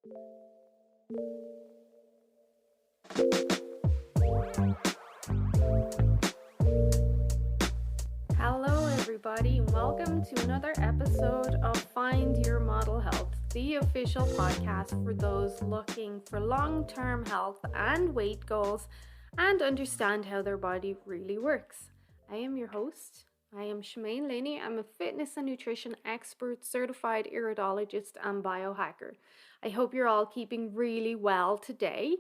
Hello everybody, and welcome to another episode of Find Your Model Health, the official podcast for those looking for long-term health and weight goals and understand how their body really works. I am your host. I am Shemaine Laney. I'm a fitness and nutrition expert, certified iridologist, and biohacker. I hope you're all keeping really well today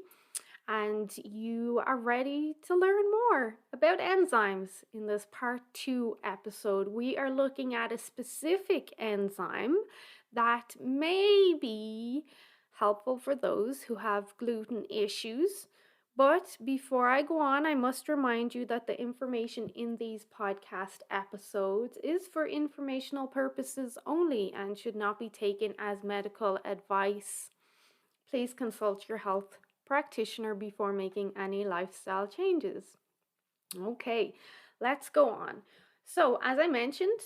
and you are ready to learn more about enzymes. In this part 2 episode, we are looking at a specific enzyme that may be helpful for those who have gluten issues. But before I go on, I must remind you that the information in these podcast episodes is for informational purposes only and should not be taken as medical advice. Please consult your health practitioner before making any lifestyle changes. Okay, let's go on. So, as I mentioned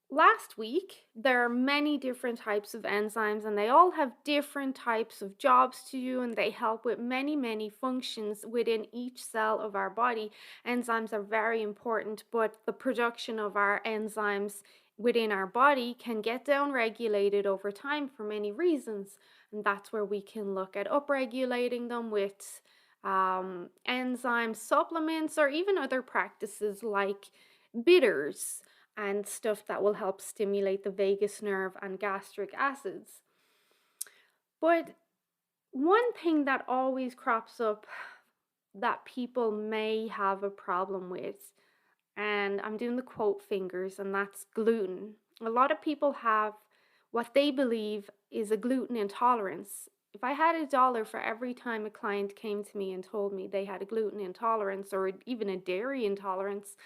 last week, there are many different types of enzymes and they all have different types of jobs to do, and they help with many functions within each cell of our body. Enzymes are very important, but the production of our enzymes within our body can get down-regulated over time for many reasons, and that's where we can look at upregulating them with enzyme supplements or even other practices like bitters and stuff that will help stimulate the vagus nerve and gastric acids. But one thing that always crops up that people may have a problem with, and I'm doing the quote fingers, and that's gluten. A lot of people have what they believe is a gluten intolerance. If I had $1 for every time a client came to me and told me they had a gluten intolerance or even a dairy intolerance,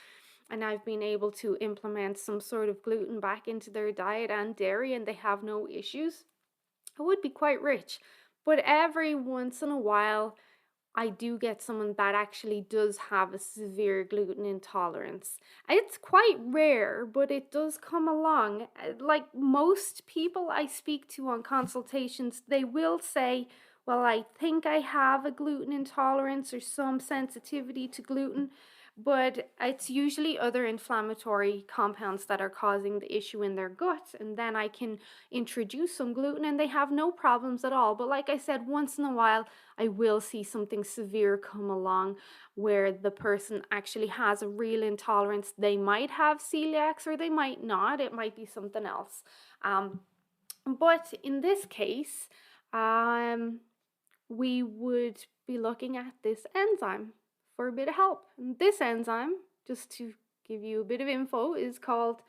and I've been able to implement some sort of gluten back into their diet and dairy and they have no issues, I would be quite rich. But every once in a while, I do get someone that actually does have a severe gluten intolerance. It's quite rare, but it does come along. Like most people I speak to on consultations, they will say, well, I think I have a gluten intolerance or some sensitivity to gluten, but it's usually other inflammatory compounds that are causing the issue in their gut, and then I can introduce some gluten and they have no problems at all. But like I said, once in a while I will see something severe come along where the person actually has a real intolerance. They might have celiacs or they might not. It might be something else. But in this case, we would be looking at this enzyme for a bit of help. And this enzyme, just to give you a bit of info, is called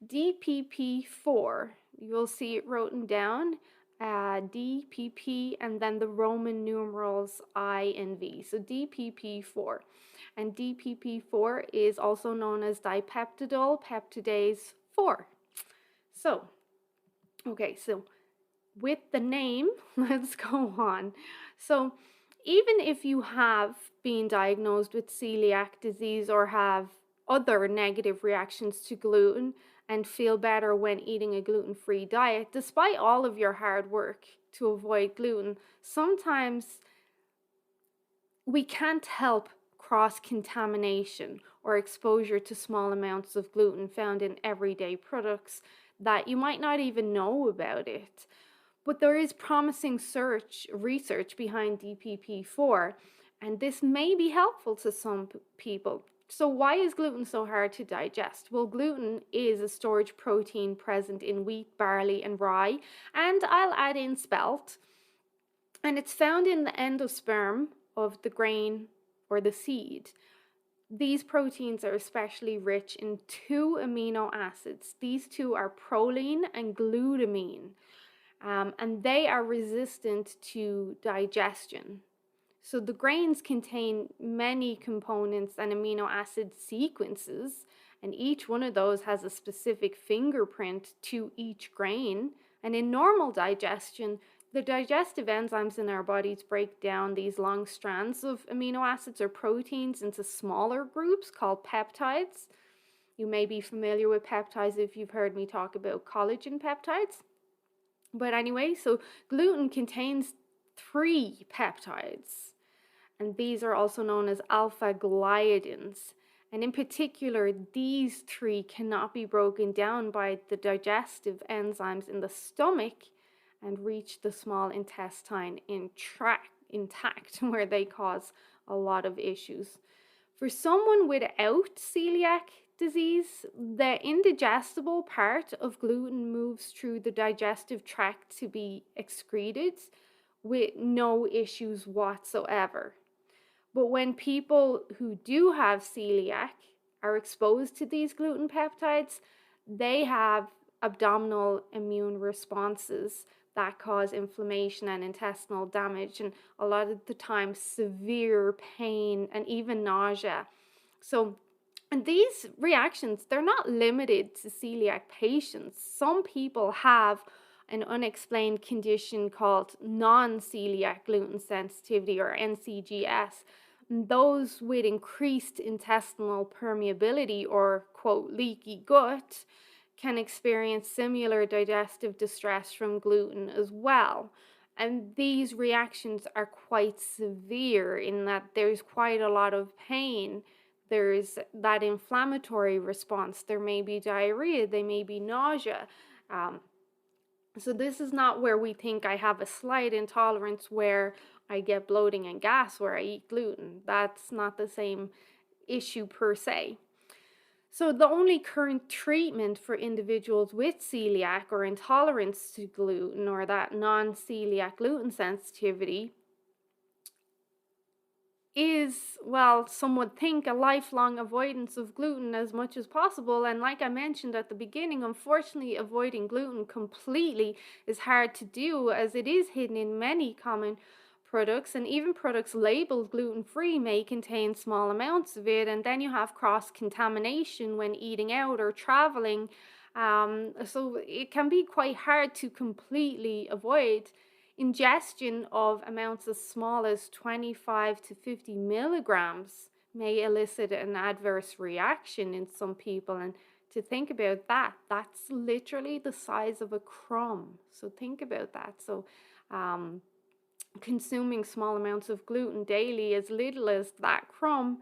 DPP4. You'll see it written down, DPP, and then the Roman numerals I and V. So DPP4. And DPP4 is also known as dipeptidyl peptidase 4. So, okay, so with the name, let's go on. So, even if you have been diagnosed with celiac disease or have other negative reactions to gluten and feel better when eating a gluten-free diet, despite all of your hard work to avoid gluten, sometimes we can't help cross-contamination or exposure to small amounts of gluten found in everyday products that you might not even know about it. But there is promising research behind DPP4, and this may be helpful to some people. So why is gluten so hard to digest? Well, gluten is a storage protein present in wheat, barley, and rye, and I'll add in spelt. And it's found in the endosperm of the grain or the seed. These proteins are especially rich in 2 amino acids. These two are proline and glutamine. And they are resistant to digestion. So the grains contain many components and amino acid sequences, and each one of those has a specific fingerprint to each grain. And in normal digestion, the digestive enzymes in our bodies break down these long strands of amino acids or proteins into smaller groups called peptides. You may be familiar with peptides if you've heard me talk about collagen peptides. But anyway, so gluten contains three peptides, and these are also known as alpha gliadins. And in particular, these three cannot be broken down by the digestive enzymes in the stomach and reach the small intestine intact, where they cause a lot of issues. For someone without celiac disease, the indigestible part of gluten moves through the digestive tract to be excreted with no issues whatsoever. But when people who do have celiac are exposed to these gluten peptides, they have abdominal immune responses that cause inflammation and intestinal damage, and a lot of the time severe pain and even nausea. So, and these reactions, they're not limited to celiac patients. Some people have an unexplained condition called non-celiac gluten sensitivity, or NCGS. Those with increased intestinal permeability, or quote leaky gut, can experience similar digestive distress from gluten as well. And these reactions are quite severe in that there's quite a lot of pain. There's that inflammatory response. There may be diarrhea, there may be nausea. So this is not where we think I have a slight intolerance where I get bloating and gas where I eat gluten. That's not the same issue per se. So the only current treatment for individuals with celiac or intolerance to gluten, or that non-celiac gluten sensitivity, is, well, some would think, a lifelong avoidance of gluten as much as possible. And like I mentioned at the beginning, unfortunately, avoiding gluten completely is hard to do, as it is hidden in many common products, and even products labeled gluten-free may contain small amounts of it, and then you have cross-contamination when eating out or traveling. So it can be quite hard to completely avoid. Ingestion of amounts as small as 25 to 50 milligrams may elicit an adverse reaction in some people. And to think about that, that's literally the size of a crumb. So think about that. So consuming small amounts of gluten daily, as little as that crumb,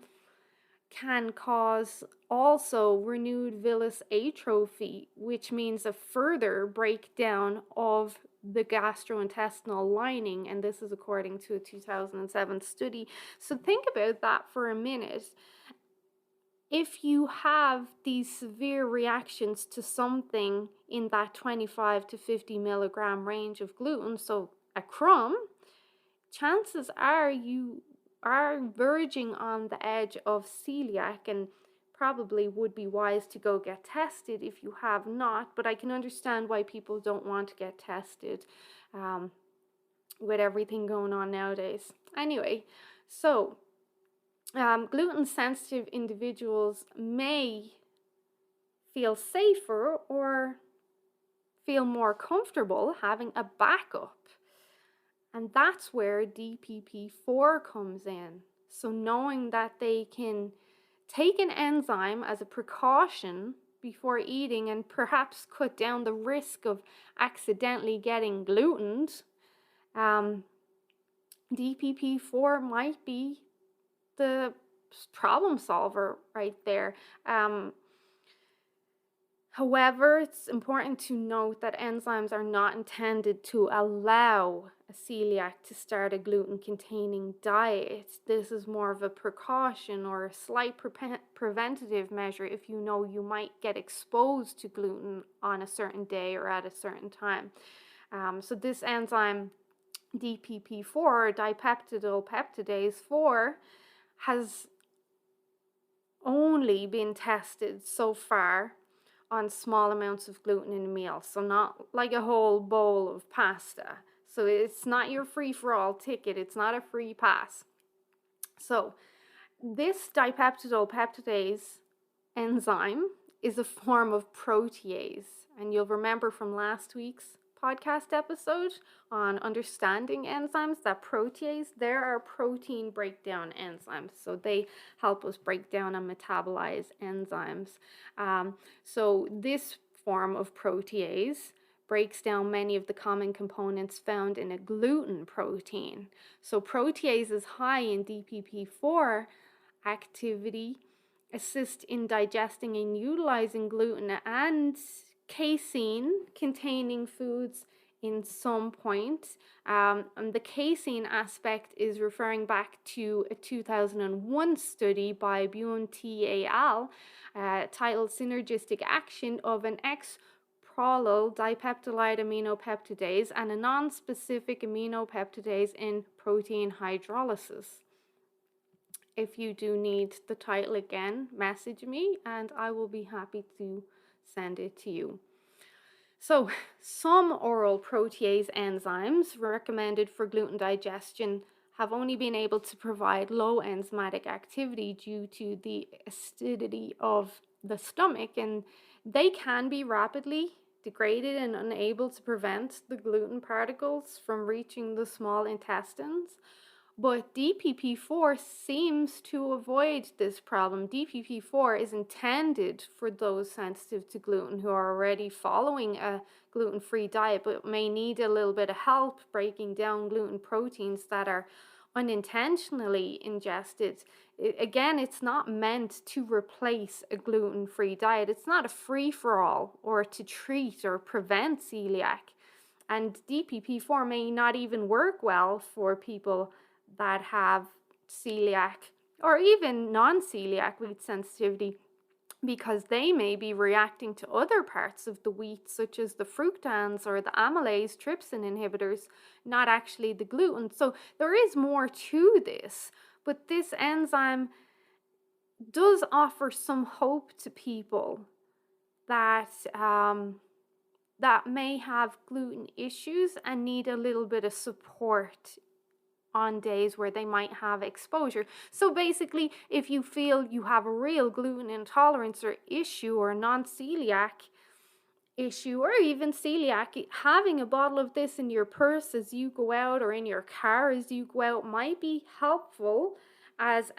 can cause also renewed villus atrophy, which means a further breakdown of the gastrointestinal lining, and this is according to a 2007 study. So think about that for a minute. If you have these severe reactions to something in that 25 to 50 milligram range of gluten, so a crumb, chances are you are verging on the edge of celiac, and probably would be wise to go get tested if you have not. But I can understand why people don't want to get tested with everything going on nowadays. Anyway, so gluten sensitive individuals may feel safer or feel more comfortable having a backup. And that's where DPP4 comes in. So knowing that they can take an enzyme as a precaution before eating and perhaps cut down the risk of accidentally getting glutened, DPP4 might be the problem solver right there. However, it's important to note that enzymes are not intended to allow a celiac to start a gluten-containing diet. This is more of a precaution or a slight preventative measure if you know you might get exposed to gluten on a certain day or at a certain time. So this enzyme, DPP4, or dipeptidyl peptidase 4, has only been tested so far on small amounts of gluten in a meal, so not like a whole bowl of pasta. So it's not your free-for-all ticket, it's not a free pass. So this dipeptidyl peptidase enzyme is a form of protease, and you'll remember from last week's podcast episode on understanding enzymes that protease, there are protein breakdown enzymes, so they help us break down and metabolize enzymes. So this form of protease breaks down many of the common components found in a gluten protein. So proteases high in DPP4 activity assist in digesting and utilizing gluten and casein containing foods in some point. And the casein aspect is referring back to a 2001 study by Buon et al. Titled Synergistic Action of an X-prolyl dipeptide aminopeptidase and a non-specific aminopeptidase in protein hydrolysis. If you do need the title again, message me and I will be happy to send it to you. So, some oral protease enzymes recommended for gluten digestion have only been able to provide low enzymatic activity due to the acidity of the stomach, and they can be rapidly degraded and unable to prevent the gluten particles from reaching the small intestines. But DPP4 seems to avoid this problem. DPP4 is intended for those sensitive to gluten who are already following a gluten-free diet but may need a little bit of help breaking down gluten proteins that are unintentionally ingested. Again, it's not meant to replace a gluten-free diet. It's not a free-for-all or to treat or prevent celiac. And DPP4 may not even work well for people that have celiac or even non-celiac wheat sensitivity, because they may be reacting to other parts of the wheat, such as the fructans or the amylase trypsin inhibitors, not actually the gluten. So there is more to this, but this enzyme does offer some hope to people that that may have gluten issues and need a little bit of support on days where they might have exposure. So basically, if you feel you have a real gluten intolerance or issue or non-celiac issue or even celiac, having a bottle of this in your purse as you go out or in your car as you go out might be helpful as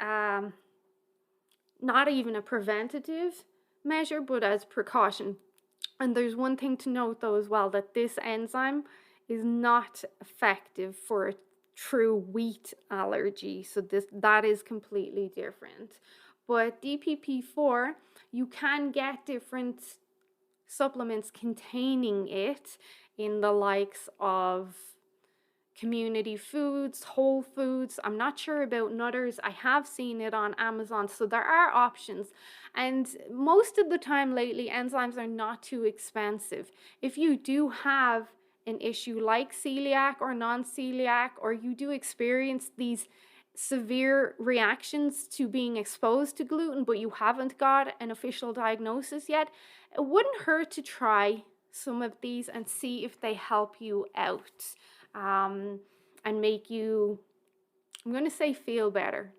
not even a preventative measure, but as precaution. And there's one thing to note though as well, that this enzyme is not effective for true wheat allergy, so that is completely different. But DPP4, you can get different supplements containing it in the likes of Community Foods, Whole Foods. I'm not sure about Nutters. I have seen it on Amazon, so there are options. And most of the time lately, enzymes are not too expensive. If you do have an issue like celiac or non-celiac, or you do experience these severe reactions to being exposed to gluten, but you haven't got an official diagnosis yet, it wouldn't hurt to try some of these and see if they help you out and make you, I'm going to say, feel better.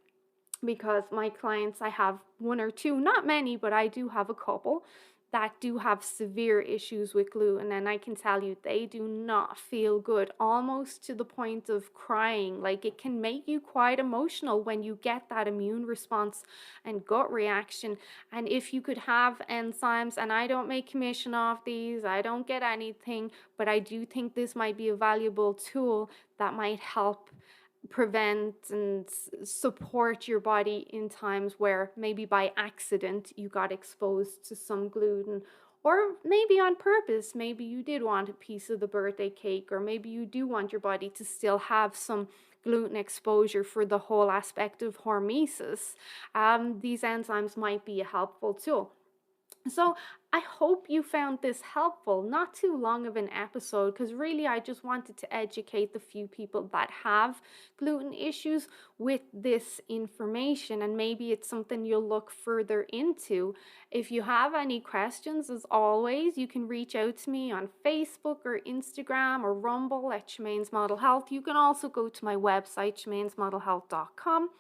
Because my clients, I have one or two, not many, but I do have a couple that do have severe issues with gluten, and I can tell you they do not feel good, almost to the point of crying. Like, it can make you quite emotional when you get that immune response and gut reaction. And if you could have enzymes, and I don't make commission off these, I don't get anything, but I do think this might be a valuable tool that might help prevent and support your body in times where maybe by accident you got exposed to some gluten, or maybe on purpose. Maybe you did want a piece of the birthday cake, or maybe you do want your body to still have some gluten exposure for the whole aspect of hormesis. These enzymes might be a helpful tool. So I hope you found this helpful. Not too long of an episode, because really I just wanted to educate the few people that have gluten issues with this information, and maybe it's something you'll look further into. If you have any questions, as always, you can reach out to me on Facebook or Instagram or Rumble at Shemaine's Model Health. You can also go to my website, shemainesmodelhealth.com,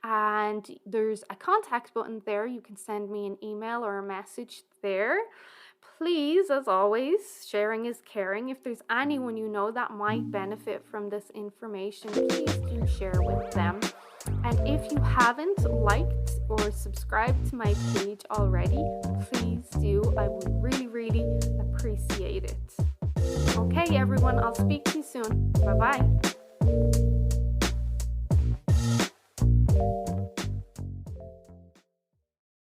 and there's a contact button there. You can send me an email or a message there. Please, as always, sharing is caring. If there's anyone you know that might benefit from this information, please do share with them. And if you haven't liked or subscribed to my page already, please do. I would really, really appreciate it. Okay, everyone, I'll speak to you soon. Bye bye.